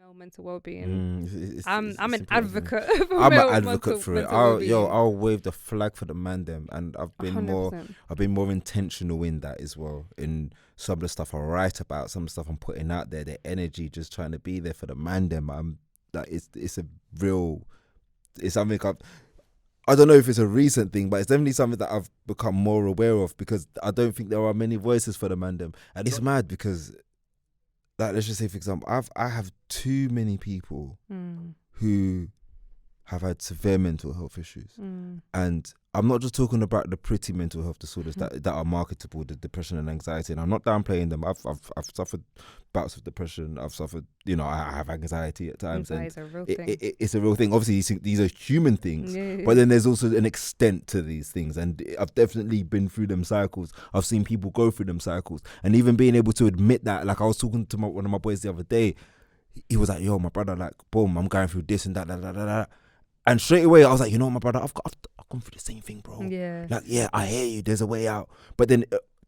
male mental well-being. I'm it's an important, advocate for I'm an male advocate for it. mental well-being. I'll wave the flag for the man them, and I've been 100%. more intentional in that as well. In some of the stuff I write about, some of the stuff I'm putting out there, the energy, just trying to be there for the man them. I'm like, it's something I don't know if it's a recent thing, but it's definitely something that I've become more aware of, because I don't think there are many voices for the man them, and it's mad because, like, let's just say, for example, I have too many people who have had severe mental health issues, and I'm not just talking about the pretty mental health disorders that are marketable, the depression and anxiety, and I'm not downplaying them. I've suffered bouts of depression. I've suffered, I have anxiety at times, Anxiety is a real thing. It's a real thing. Obviously, these are human things, Yeah. but then there's also an extent to these things, and I've definitely been through them cycles. I've seen people go through them cycles, and even being able to admit that. Like, I was talking to one of my boys the other day. He was like, "Yo, my brother, like, boom, I'm going through this and that." And straight away, I was like, my brother, I've gone through the same thing, bro. Yeah. Like, yeah, I hear you. There's a way out. But then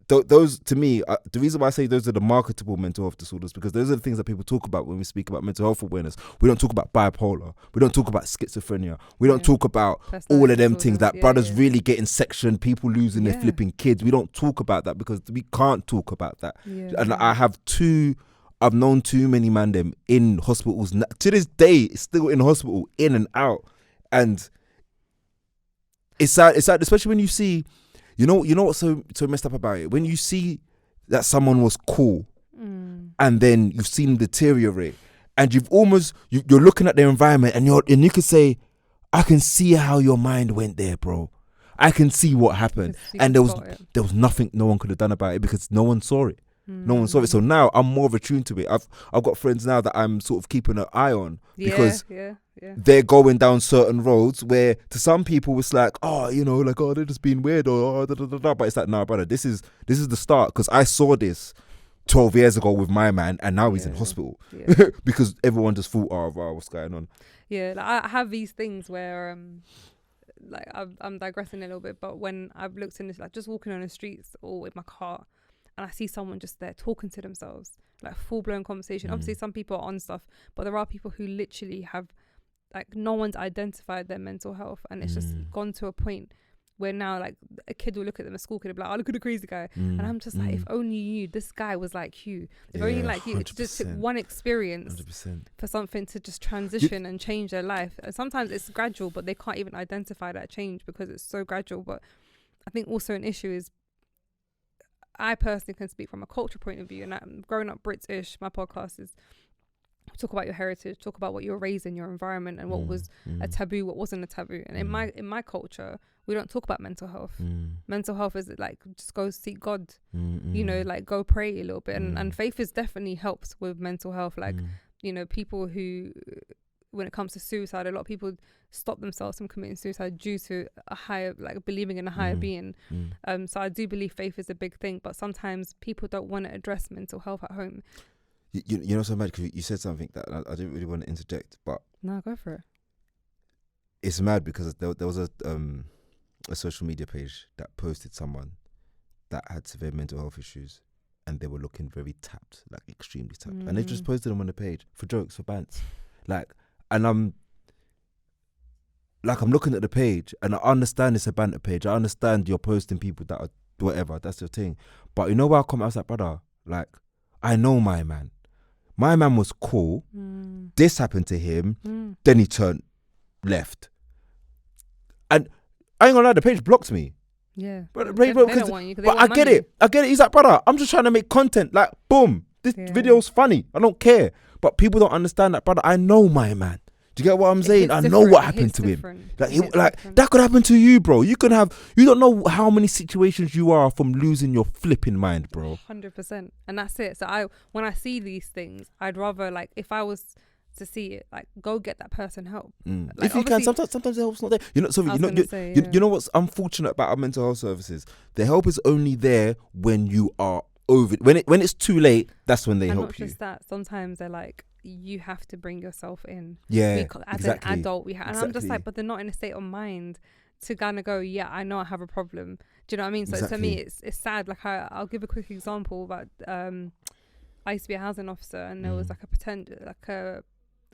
those, to me, the reason why I say those are the marketable mental health disorders, because those are the things that people talk about when we speak about mental health awareness. We don't talk about bipolar. We don't talk about schizophrenia. We don't talk about all of them things that brothers really getting sectioned, people losing their flipping kids. We don't talk about that because we can't talk about that. Yeah. And I've known too many man them in hospitals. To this day, still in hospital, in and out. And it's sad, especially when you see, you know what's so messed up about it? When you see that someone was cool and then you've seen them deteriorate, and you've almost, you're looking at their environment, and you could say, I can see how your mind went there, bro. I can see what happened. And there was nothing no one could have done about it because no one saw it. No one saw it. So now I'm more of attuned to it. I've got friends now that I'm sort of keeping an eye on because they're going down certain roads where to some people it's like, they're just being weird or da, da, da, da. But it's like, nah, brother, this is the start, because I saw this 12 years ago with my man, and now he's in hospital because everyone just thought, what's going on? Yeah, like I have these things where like I'm digressing a little bit, but when I've looked in this, like just walking on the streets or with my car, and I see someone just there talking to themselves, like full-blown conversation. Obviously, some people are on stuff, but there are people who literally have, like, no one's identified their mental health, and it's just gone to a point where now, like, a kid will look at them, a school kid will be like, oh, look at the crazy guy. And I'm just like, if only you, this guy was like you. If only like you, it just took one experience 100%. for something to just transition and change their life. And sometimes it's gradual, but they can't even identify that change because it's so gradual. But I think also an issue is, I personally can speak from a culture point of view, and I'm growing up British. My podcast is talk about your heritage, talk about what you were raised in, your environment, and what was a taboo, what wasn't a taboo. And in my culture, we don't talk about mental health. Mental health is like, just go seek God, like go pray a little bit. And faith is definitely helps with mental health. Like, people who, when it comes to suicide, a lot of people stop themselves from committing suicide due to a higher, like, believing in a higher being. So I do believe faith is a big thing, but sometimes people don't want to address mental health at home. You know so much, because you said something that I didn't really want to interject, but no, go for it. It's mad because there was a social media page that posted someone that had severe mental health issues, and they were looking very tapped, like extremely tapped, and they just posted them on the page for jokes, for bants, like. And I'm looking at the page, and I understand it's a banter page. I understand you're posting people that are whatever, that's your thing. But you know where I was like, brother, like, I know my man. My man was cool. This happened to him. Then he turned left. And I ain't gonna lie, the page blocked me. Yeah. But they don't want you, 'cause they but want I get it. He's like, brother, I'm just trying to make content. Like, boom, this video's funny. I don't care. But people don't understand that, brother. I know my man. Do you get what I'm saying? I know what happened to him. Like, that could happen to you, bro. You don't know how many situations you are from losing your flipping mind, bro. 100%. And that's it. So when I see these things, I'd rather, like, if I was to see it, like, go get that person help. Like, if you can, sometimes the help's not there. You know what's unfortunate about our mental health services? The help is only there when you are over. When it's too late, that's when they help not you. Just that, sometimes they're like, you have to bring yourself in. As an adult, and I'm just like, but they're not in a state of mind to kind of go, yeah, I know I have a problem. Do you know what I mean? So to me, it's sad. Like, I'll give a quick example about I used to be a housing officer, and there was like a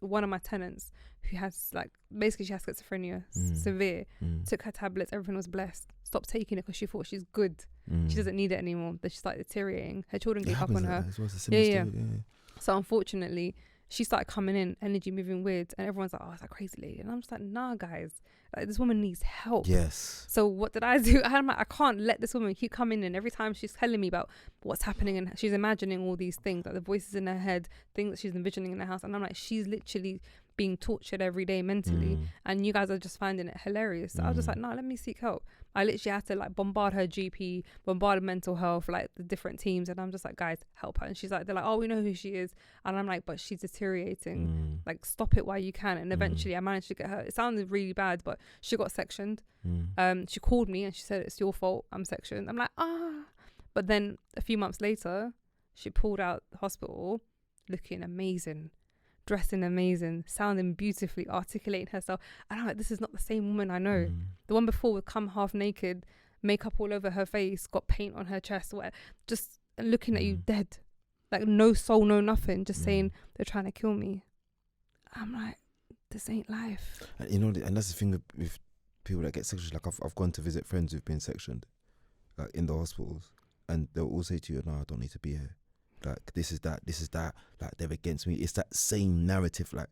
one of my tenants who has like, basically she has schizophrenia, severe, took her tablets, everything was blessed, stopped taking it because she thought she's good. She doesn't need it anymore. Then she started deteriorating. Her children gave up on her. Yeah. So unfortunately, she started coming in, energy moving weird, and everyone's like, "Oh, it's that crazy lady," and I'm just like, "Nah, guys, like, this woman needs help." Yes. So what did I do? I'm like, I can't let this woman keep coming in. Every time she's telling me about what's happening, and she's imagining all these things, like the voices in her head, things that she's envisioning in her house, and I'm like, she's literally being tortured every day mentally, and you guys are just finding it hilarious. So I was just like, no, let me seek help. I literally had to like bombard her GP, bombard mental health, like the different teams, and I'm just like, guys, help her. And she's like, they're like, oh, we know who she is, and I'm like, but she's deteriorating. Like, stop it while you can. And eventually, I managed to get her. It sounded really bad, but she got sectioned. She called me and she said, it's your fault, I'm sectioned. I'm like, But then a few months later, she pulled out the hospital, looking amazing, dressing amazing, sounding beautifully, articulating herself. And I'm like, this is not the same woman I know. The one before would come half naked, makeup all over her face, got paint on her chest, just looking at you dead. Like, no soul, no nothing, just saying they're trying to kill me. I'm like, this ain't life. And you know, and that's the thing with people that get sectioned. Like, I've gone to visit friends who've been sectioned, like in the hospitals, and they'll all say to you, "No, I don't need to be here. Like, this is that. Like, they're against me." It's that same narrative, like,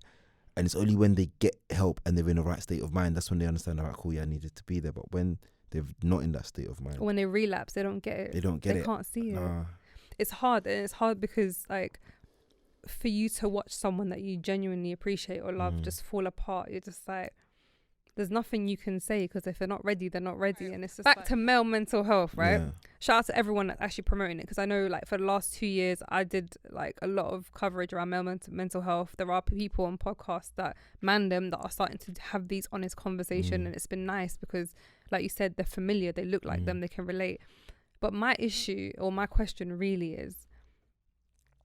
and it's only when they get help and they're in the right state of mind, that's when they understand, all right, cool, yeah, I needed to be there. But when they're not in that state of mind, when they relapse, they don't get it. They can't see it. It's hard, and it's hard because, like, for you to watch someone that you genuinely appreciate or love just fall apart, you're just like, there's nothing you can say, because if they're not ready, they're not ready. And it's just back to male mental health, right? Yeah. Shout out to everyone that's actually promoting it, because I know, like, for the last 2 years, I did like a lot of coverage around male mental health. There are people on podcasts that man them that are starting to have these honest conversations, and it's been nice because, like you said, they're familiar, they look like them, they can relate. But my issue, or my question really is,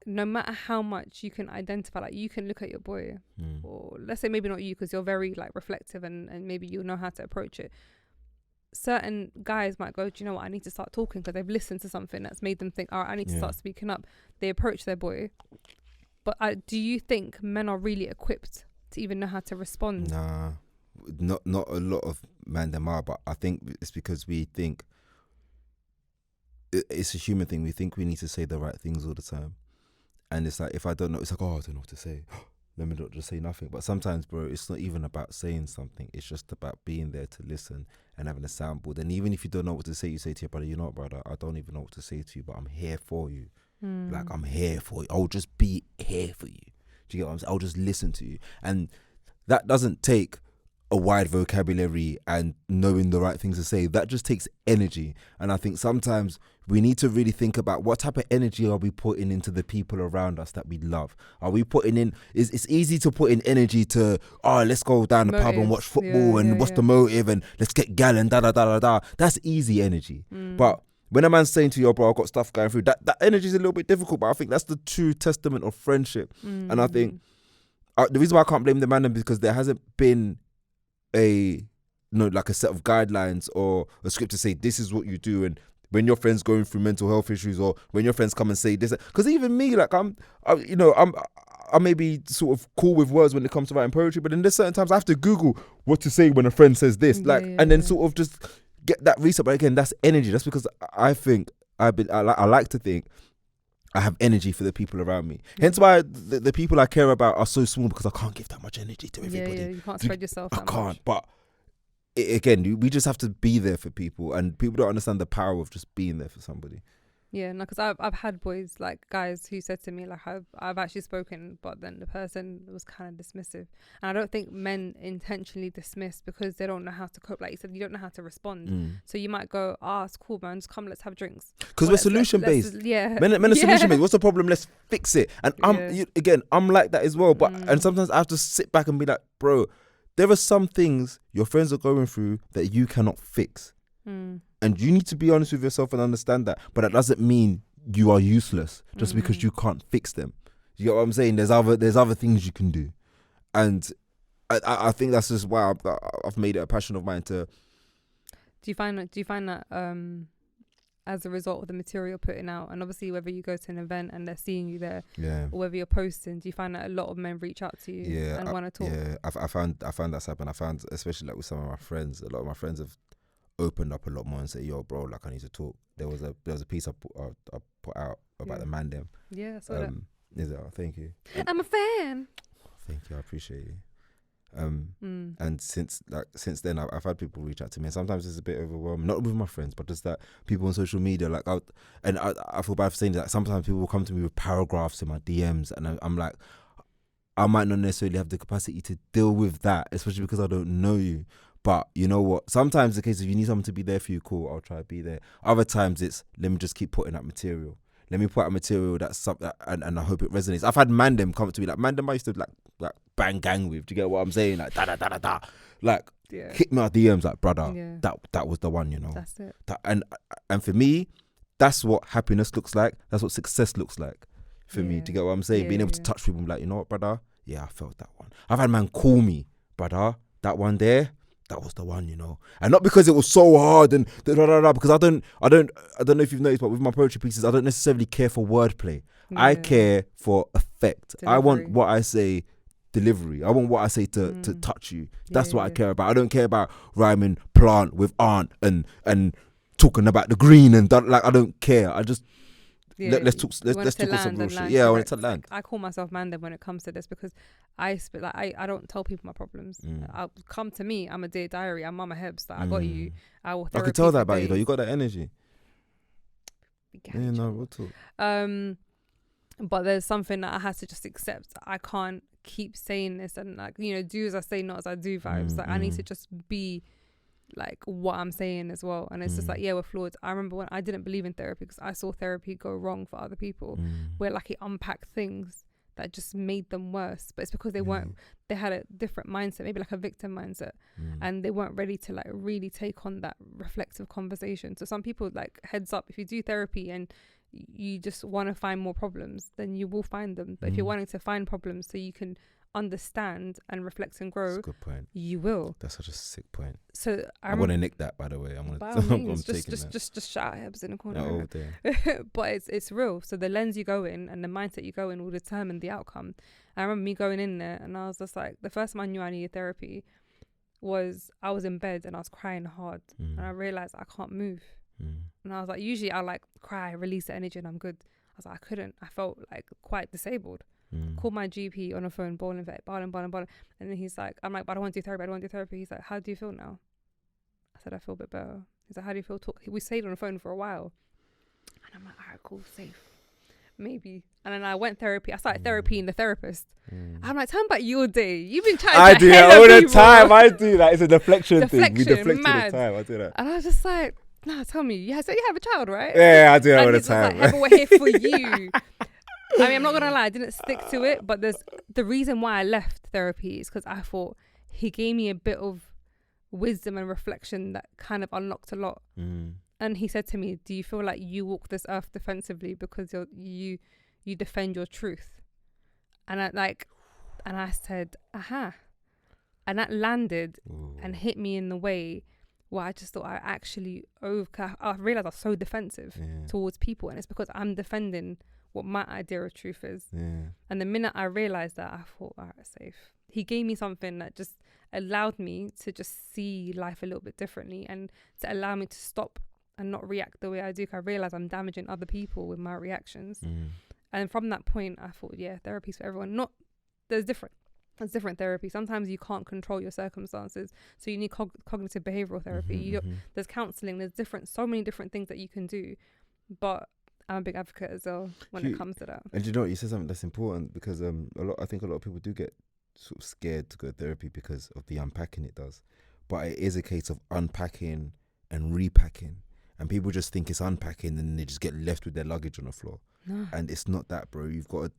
no matter how much you can identify, like, you can look at your boy, or let's say maybe not you, because you're very like reflective and maybe you know how to approach it. Certain guys might go, do you know what, I need to start talking, because they've listened to something that's made them think, all right, I need to start speaking up. They approach their boy. But do you think men are really equipped to even know how to respond? Nah, not a lot of men them are, but I think it's because we think it's a human thing. We think we need to say the right things all the time. And it's like, if I don't know, it's like, oh, I don't know what to say. Let me not just say nothing. But sometimes, bro, it's not even about saying something. It's just about being there to listen and having a soundboard. And even if you don't know what to say, you say to your brother, you know what, brother, I don't even know what to say to you, but I'm here for you. Like, I'm here for you. I'll just be here for you. Do you get what I'm saying? I'll just listen to you. And that doesn't take a wide vocabulary and knowing the right things to say. That just takes energy. And I think sometimes we need to really think about, what type of energy are we putting into the people around us that we love? Are we putting in, it's easy to put in energy to, let's go down the pub and watch football and what's the motive, and let's get gal and da. That's easy energy. But when a man's saying to you, bro, I've got stuff going through, that energy is a little bit difficult, but I think that's the true testament of friendship. And I think the reason why I can't blame the man is because there hasn't been like a set of guidelines or a script to say this is what you do, and when your friends going through mental health issues, or when your friends come and say this, because even me, like, I may be sort of cool with words when it comes to writing poetry, but then there's certain times I have to Google what to say when a friend says this, and then sort of just get that research. But again, that's energy. That's because I think I like to think I have energy for the people around me. Hence why the people I care about are so small, because I can't give that much energy to everybody. Yeah, you can't spread yourself that much. I can't, but again, we just have to be there for people, and people don't understand the power of just being there for somebody. Yeah, no, because I've had boys, like guys who said to me, like, I've actually spoken, but then the person was kind of dismissive. And I don't think men intentionally dismiss because they don't know how to cope. Like you said, you don't know how to respond. So you might go, it's cool, man, just come, let's have drinks. Because we're solution based. Yeah. Men are solution based. What's the problem? Let's fix it. And I'm like that as well. But and sometimes I have to sit back and be like, bro, there are some things your friends are going through that you cannot fix. And you need to be honest with yourself and understand that. But that doesn't mean you are useless just because you can't fix them. You get what I'm saying? There's other things you can do. And I think that's just why I've made it a passion of mine to... Do you find that as a result of the material putting out. And obviously, whether you go to an event and they're seeing you there, or whether you're posting, do you find that a lot of men reach out to you and want to talk? Yeah, I found that's happened. I found, especially like with some of my friends, a lot of my friends have opened up a lot more and say, "Yo, bro, like I need to talk." There was a piece I put out about the man them. Yeah, I saw that. Is it? Oh, thank you. I'm a fan. Thank you, I appreciate you. And since then I've had people reach out to me, and sometimes it's a bit overwhelming, not with my friends, but just that people on social media, like I feel bad for saying that. Sometimes people will come to me with paragraphs in my DMs, and I'm like, I might not necessarily have the capacity to deal with that, especially because I don't know you. But you know what? Sometimes the case if you need someone to be there for you, cool, I'll try to be there. Other times it's, let me just keep putting out material. Let me put out material that's something, and I hope it resonates. I've had mandem come to me, like mandem I used to like bang gang with. Do you get what I'm saying? Like da. Like hit me out DMs like, brother, that was the one, you know. That's it. And for me, that's what happiness looks like. That's what success looks like for me. Do you get what I'm saying? Being able to touch people, like, you know what, brother? Yeah, I felt that one. I've had man call me, brother, that one there, that was the one, you know. And not because it was so hard and because I don't know if you've noticed, but with my poetry pieces, I don't necessarily care for wordplay. I care for effect. Delivery. I want what I say delivery. I want what I say to touch you. That's what I care about. I don't care about rhyming plant with aunt and talking about the green and that. Like, I don't care. I just let's talk on some real shit. Yeah, I want it to land. I call myself mandem when it comes to this because I don't tell people my problems. I'll come to me. I'm a dear diary. I'm Mama Hebs. Like, I got you. I could tell that about you though. You got that energy. Yeah, no, we'll talk. But there's something that I had to just accept. I can't keep saying this and, like, you know, do as I say, not as I do vibes. Like, I need to just be like what I'm saying as well. And it's just like, yeah, we're flawed. I remember when I didn't believe in therapy because I saw therapy go wrong for other people, where like it unpacked things that just made them worse. But it's because they had a different mindset, maybe like a victim mindset, and they weren't ready to like really take on that reflective conversation. So some people, like, heads up, if you do therapy and you just want to find more problems, then you will find them. But if you're wanting to find problems so you can understand and reflect and grow, that's a good point. You will. That's such a sick point. So I want to nick that, by the way. I'm just shout Hebs in the corner. Oh, dear. But it's real. So the lens you go in and the mindset you go in will determine the outcome. I remember me going in there and I was just like, the first time I knew I needed therapy was I was in bed and I was crying hard, and I realized I can't move. And I was like, usually I like cry, release the energy, and I'm good. I was like, I couldn't. I felt like quite disabled. Called my GP on the phone, bawling. And then he's like, I'm like, but I don't want to do therapy. He's like, how do you feel now? I said, I feel a bit better. He's like, how do you feel? We stayed on the phone for a while. And I'm like, all right, cool, safe. Maybe. And then I went therapy. I started therapy in the therapist. I'm like, tell me about your day. You've been trying I do that all the time. I do that. It's a deflection thing. We deflect all the time. I do that. And I was just like, no, tell me. So you have a child, right? Yeah, I do that all the time. Like, we're here for you. I mean, I'm not gonna lie, I didn't stick to it, but there's the reason why I left therapy is because I thought he gave me a bit of wisdom and reflection that kind of unlocked a lot. And he said to me, do you feel like you walk this earth defensively because you defend your truth? And I said, aha. And that landed and hit me in the way where I just thought I realized I was so defensive towards people, and it's because I'm defending what my idea of truth is. And the minute I realized that, I thought, all right, safe. He gave me something that just allowed me to just see life a little bit differently, and to allow me to stop and not react the way I do. I realize I'm damaging other people with my reactions. And from that point, I thought, yeah, therapy's for everyone. There's different therapy. Sometimes you can't control your circumstances, so you need cognitive behavioral therapy. There's counseling. There's so many different things that you can do. But I'm a big advocate as well when it comes to that. And you know what, you said something that's important, because I think a lot of people do get sort of scared to go to therapy because of the unpacking it does. But it is a case of unpacking and repacking. And people just think it's unpacking and they just get left with their luggage on the floor. No. And it's not that, bro. You've got to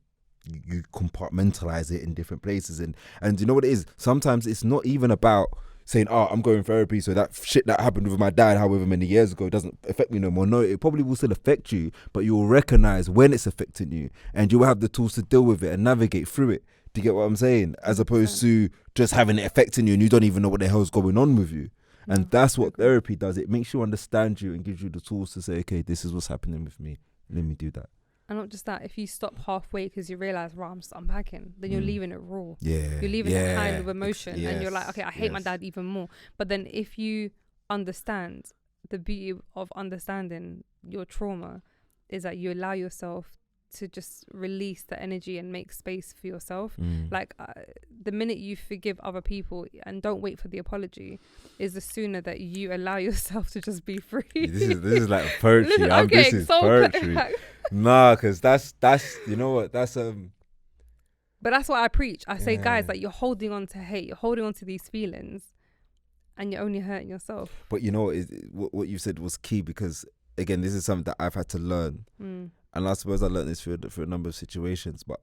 you compartmentalize it in different places, and you know what it is, sometimes it's not even about saying, oh, I'm going therapy, so that shit that happened with my dad however many years ago doesn't affect me no more. No, it probably will still affect you, but you'll recognize when it's affecting you, and you'll have the tools to deal with it and navigate through it. Do you get what I'm saying? As opposed to just having it affecting you and you don't even know what the hell's going on with you. And No, that's I what agree. therapy does. It makes you understand you and gives you the tools to say, okay, this is what's happening with me. Let me do that. And not just that, if you stop halfway because you realize, right, I'm just unpacking, then you're leaving it raw. Yeah. You're leaving it kind of emotion, Yes, and you're like, okay, I hate my yes. dad even more. But then if you understand, the beauty of understanding your trauma is that you allow yourself to just release the energy and make space for yourself. Like the minute you forgive other people and don't wait for the apology is the sooner that you allow yourself to just be free. This is like poetry. Listen, I'm This getting is so poetry. Nah, because that's you know what, that's But that's what I preach. I say, Yeah. guys, like, you're holding on to hate, you're holding on to these feelings, and you're only hurting yourself. But you know what you said was key, because again, this is something that I've had to learn, and I suppose I learned this through a number of situations. But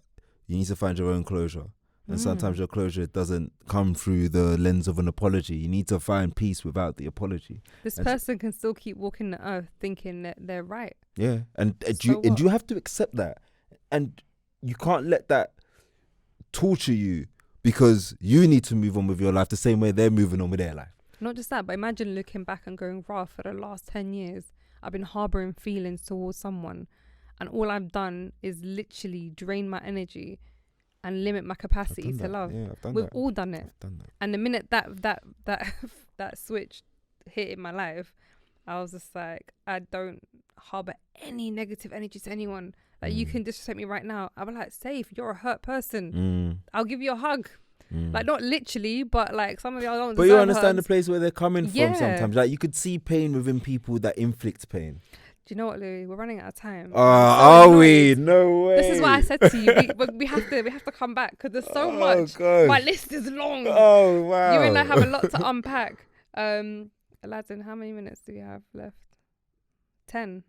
you need to find your own closure, and sometimes your closure doesn't come through the lens of an apology. You need to find peace without the apology. This person can still keep walking the earth thinking that they're right. Yeah, and So what? you have to accept that, and you can't let that torture you, because you need to move on with your life the same way they're moving on with their life. Not just that, but imagine looking back and going, "Rah, for the last 10 years, I've been harboring feelings towards someone, and all I've done is literally drain my energy and limit my capacity to love." Yeah, I've done We've that. all done it. I've done that. And the minute that switch hit in my life, I was just like, I don't harbor any negative energy to anyone. Like, you can disrespect me right now, I'll be like, safe, you're a hurt person. I'll give you a hug. Like, not literally, but like, some of y'all don't. But you deserve understand hugs. the place where they're coming Yeah. from sometimes. Like, you could see pain within people that inflict pain. Do you know what, Louis? We're running out of time. Are we? No way. This is what I said to you. We have to come back because there's so much. Gosh. My list is long. Oh wow. You and I have a lot to unpack. Aladdin, how many minutes do we have left? 10.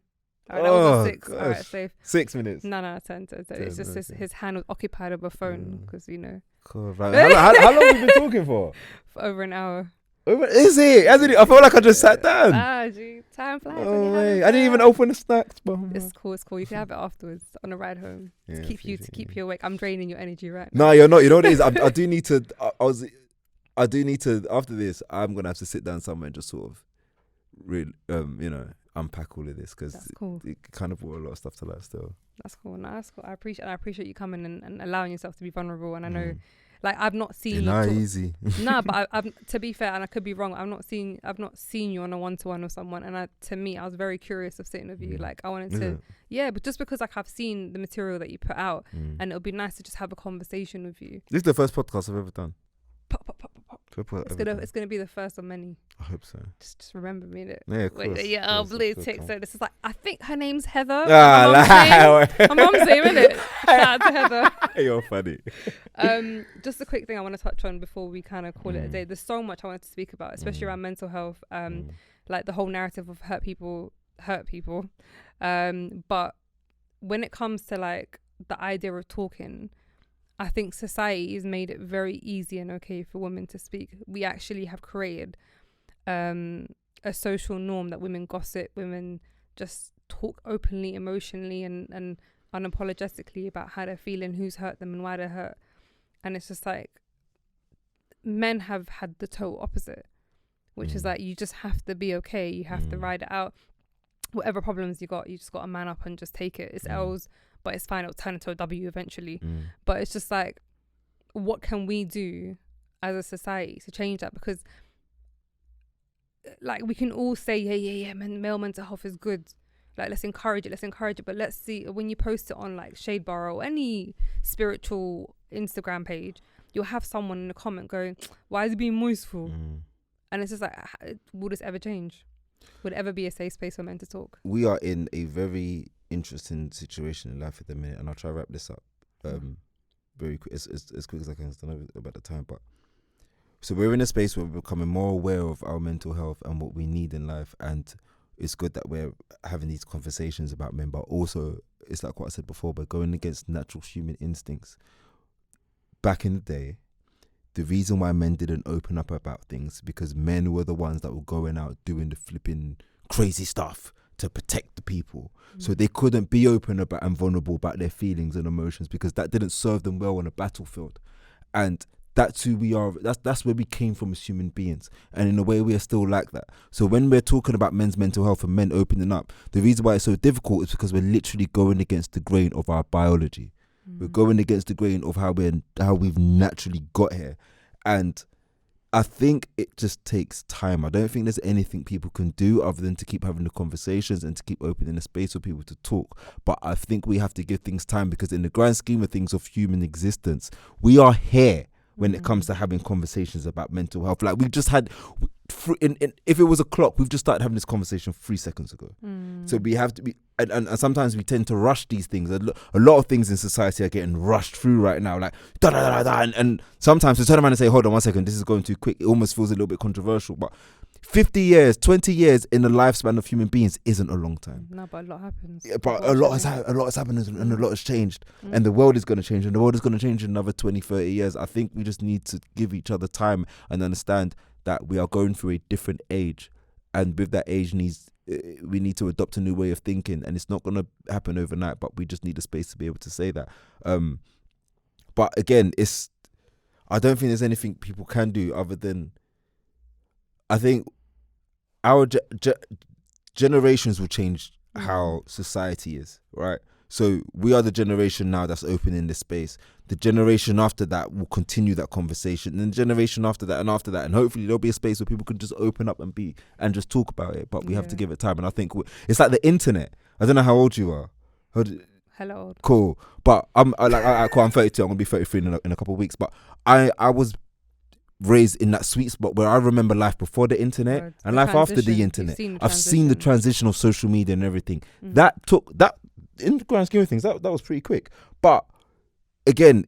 That was a 6. All right, gosh. safe. 6 minutes. No, 10. It's just his hand was occupied with a phone because, Cool, right. How long have we been talking for? for over an hour. Is it? Hasn't it? I feel like I just sat down. Gee, time flies. Oh way. I didn't even open the snacks, bro. It's cool. You can have it afterwards on the ride home. Yeah, to keep you awake. I'm draining your energy right No, now. you're not. You know what it is? I do need to. I do need to. After this, I'm gonna have to sit down somewhere and just sort of, really, unpack all of this, because That's cool. it kind of brought a lot of stuff to life still. That's cool. No, that's cool. I appreciate you coming and allowing yourself to be vulnerable. And I know, like, I've not seen you. Not easy. No, but I've to be fair, and I could be wrong. I've not seen you on a 1-to-1 with someone. And to me, I was very curious of sitting with you. Like, I wanted to, but just because, like, I've seen the material that you put out, and it'll be nice to just have a conversation with you. This is the first podcast I've ever done. Pop. It's gonna be the first of many. I hope so. Just remember me. Yeah, of course. Blue tick. So this is like, I think her name's Heather. Ah, my mum's name, innit? Shout out to Heather. You're funny. Just a quick thing I want to touch on before we kind of call it a day. There's so much I wanted to speak about, especially around mental health. Like the whole narrative of hurt people. But when it comes to like the idea of talking, I think society has made it very easy and okay for women to speak. We actually have created a social norm that women gossip, women just talk openly, emotionally, and unapologetically about how they're feeling, who's hurt them, and why they're hurt. And it's just like, men have had the total opposite, which is like, you just have to be okay. You have to ride it out. Whatever problems you just got to man up and just take it. It's L's, but it's fine. It'll turn into a W eventually. But it's just like, what can we do as a society to change that? Because like, we can all say, yeah, male mental health is good. Like, let's encourage it. But let's see, when you post it on like Shade Bar or any spiritual Instagram page, you'll have someone in the comment going, why is it being moistful? And it's just like, will this ever change? Would it ever be a safe space for men to talk? We are in a very interesting situation in life at the minute, and I'll try to wrap this up very quick, as quick as I can. I don't know about the time, but so we're in a space where we're becoming more aware of our mental health and what we need in life, and it's good that we're having these conversations about men, but also it's like what I said before, but going against natural human instincts. Back in the day, the reason why men didn't open up about things, because men were the ones that were going out doing the flipping crazy stuff to protect the people. So they couldn't be open about and vulnerable about their feelings and emotions, because that didn't serve them well on a battlefield. And that's who we are. That's where we came from as human beings, and in a way we are still like that. So when we're talking about men's mental health and men opening up, the reason why it's so difficult is because we're literally going against the grain of our biology. We're going against the grain of how we've naturally got here, and I think it just takes time. I don't think there's anything people can do other than to keep having the conversations and to keep opening a space for people to talk. But I think we have to give things time, because in the grand scheme of things of human existence, we are here when it comes to having conversations about mental health. Like we just had, if it was a clock, we've just started having this conversation 3 seconds ago. So we have to be, and sometimes we tend to rush these things. A lot of things in society are getting rushed through right now, like da da da da. And sometimes to turn around and say, hold on 1 second, this is going too quick, it almost feels a little bit controversial. But 50 years, 20 years in the lifespan of human beings isn't a long time. No, but a lot happens. Yeah, but a lot has happened and a lot has changed. And the world is going to change, and the world is going to change in another 20, 30 years. I think we just need to give each other time and understand that we are going through a different age. And with that age we need to adopt a new way of thinking, and it's not going to happen overnight, but we just need a space to be able to say that. But again, I don't think there's anything people can do other than, I think our generations will change how society is, right? So we are the generation now that's opening this space. The generation after that will continue that conversation, and the generation after that, and hopefully there'll be a space where people can just open up and just talk about it. But we have to give it time, and I think it's like the internet. I don't know how old you are. Hello. Cool, but I'm 32. I'm gonna be 33 in a couple of weeks. But I was raised in that sweet spot where I remember life before the internet and life after the internet. I've seen the transition of social media and everything. That in the grand scheme of things, that was pretty quick. But again,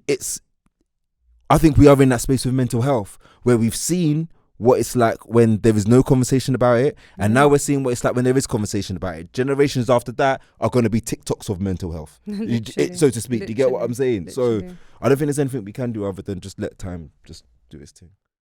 I think we are in that space with mental health where we've seen what it's like when there is no conversation about it, and now we're seeing what it's like when there is conversation about it. Generations after that are going to be TikToks of mental health, so to speak. Do you get what I'm saying? So I don't think there's anything we can do other than just let time just do its thing.